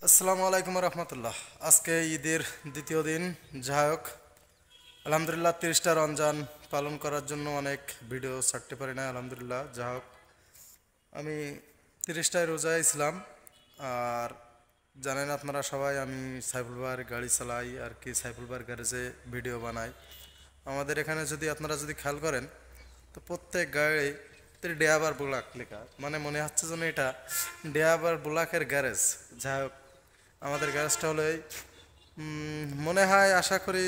আসসালামু আলাইকুম রহমতুল্লাহ। আজকে ঈদের দ্বিতীয় দিন। যাই হোক, আলহামদুলিল্লাহ 30টা রমজান পালন করার জন্য অনেক ভিডিও ছাড়তে পারি না। আলহামদুলিল্লাহ যাই হোক, আমি 30টায় রোজায় ছিলাম। আর জানেন আপনারা সবাই, আমি সাইফুল ভাইয়ের গাড়ি চালাই আর কি, সাইফুল ভাইয়ের গ্যারেজে ভিডিও বানাই। আমাদের এখানে যদি আপনারা খেয়াল করেন, তো প্রত্যেক গাড়ি ডেয়াবার ব্লক লেখা, মানে মনে হচ্ছে যেন এটা ডেয়াবার ব্লকের গ্যারেজ। যাই হোক, আমাদের গ্যারেজটা হলো মনে হয়, আশা করি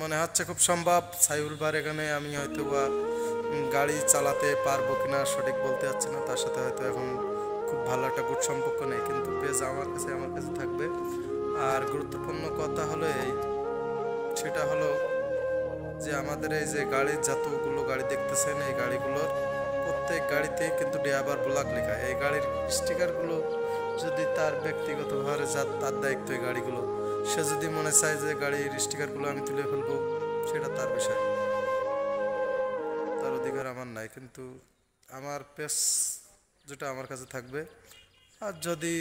মনে হচ্ছে খুব সম্ভব সাইফুল ভাইয়ের এখানে আমি হয়তো বা গাড়ি চালাতে পারবো কিনা সঠিক বলতে পারছি না। তার সাথে হয়তো এখন খুব ভালো একটা গুড সম্পর্ক নেই, কিন্তু পেজ আমার কাছে থাকবে। আর গুরুত্বপূর্ণ কথা হলো সেটা হলো যে আমাদের এই যে গাড়ির যতগুলো গাড়ি দেখতেছেন, এই গাড়িগুলোর প্রত্যেক গাড়িতে কিন্তু ড্রাইভার ব্লক লেখা। এই গাড়ির স্টিকারগুলো যদি তার ব্যক্তিগতভাবে তার দায়িত্ব, এই গাড়িগুলো সে যদি মনে চায় যে গাড়ির স্টিকারগুলো আমি তুলে ফেলবো, সেটা তার বিষয়, তার অধিকার আমার নাই। কিন্তু আমার পেজ যেটা আমার কাছে থাকবে, আর যদি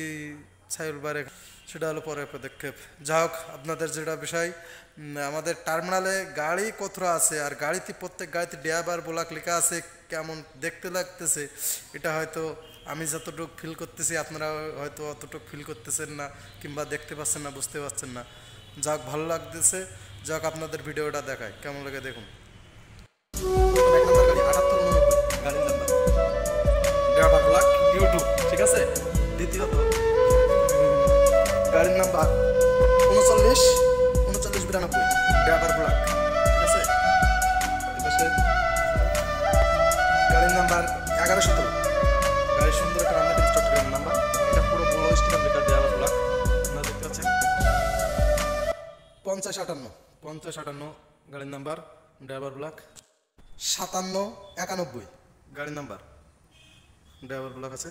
সাইফুল ভাইয়ের সেটা হলো পরের পদক্ষেপ। যা হোক, আপনাদের যেটা বিষয়, আমাদের টার্মিনালে গাড়ি কতটা আছে, আর গাড়িতে প্রত্যেক গাড়িতে ড্রাইভার ব্লক লেখা আছে, কেমন দেখতে লাগতেছে এটা হয়তো আমি যতটুকু ফিল করতেছি আপনারা হয়তো অতটুকু ফিল করতেছেন না, কিংবা দেখতে পাচ্ছেন না, বুঝতে পারছেন না। যাক, ভালো লাগতেছে। যাক, আপনাদের ভিডিওটা দেখায় কেমন লাগে দেখুন। ড্রাইভার ব্লক ইউটিউব, ঠিক আছে। দ্বিতীয়ত গাড়ির নাম্বার 39 39 92 ড্রাইভার ব্লক, ঠিক আছে। এপাশে গাড়ির নাম্বার 1117, গাড়ির সুন্দর একটা রান্না চট্টগ্রাম নাম্বার। এটা পুরো বড় স্টিকার লেখা ড্রাইভার ব্লক, আপনারা দেখতে পাচ্ছেন। 5058 গাড়ির নাম্বার ড্রাইভার ব্লক। 5791 গাড়ির নাম্বার ড্রাইভার ব্লক আছে।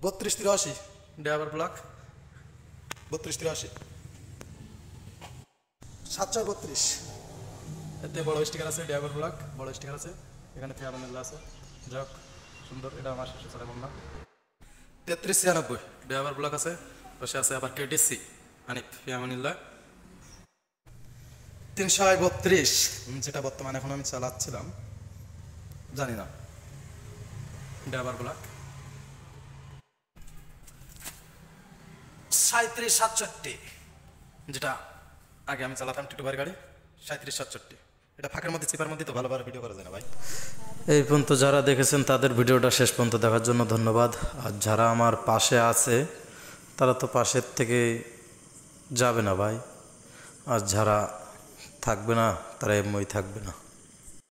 3283 ড্রাইভার ব্লক, 3283 732, এতে বড় স্টিকার আছে ড্রাইভার ব্লক, বড় স্টিকার আছে। এখানে ফেয়ারমেলা আছে। যাক, সুন্দর, এটা আমার শেষে চলে বললাম। 3396 ড্রাইভার ব্লক আছে। পাশে আছে আবার কেটিসি আনিফ ফিয়ামানিল্লাহ। 332 যেটা বর্তমানে এখন আমি চালাচ্ছিলাম, জানি না, ড্রাইভার ব্লক। 3767 যেটা আগে আমি চালাতাম টিটুবার গাড়ি, 3767। এটা ফাঁকের মধ্যে চিপার মধ্যে তো ভালোভাবে ভিডিও করা যায় না ভাই। এই পর্যন্ত যারা দেখেছেন তাদের ভিডিওটা শেষ পর্যন্ত দেখার জন্য ধন্যবাদ। আর যারা আমার পাশে আছে তারা তো পাশের থেকে যাবে না ভাই, আর যারা থাকবে না তারা এমনি থাকবে না।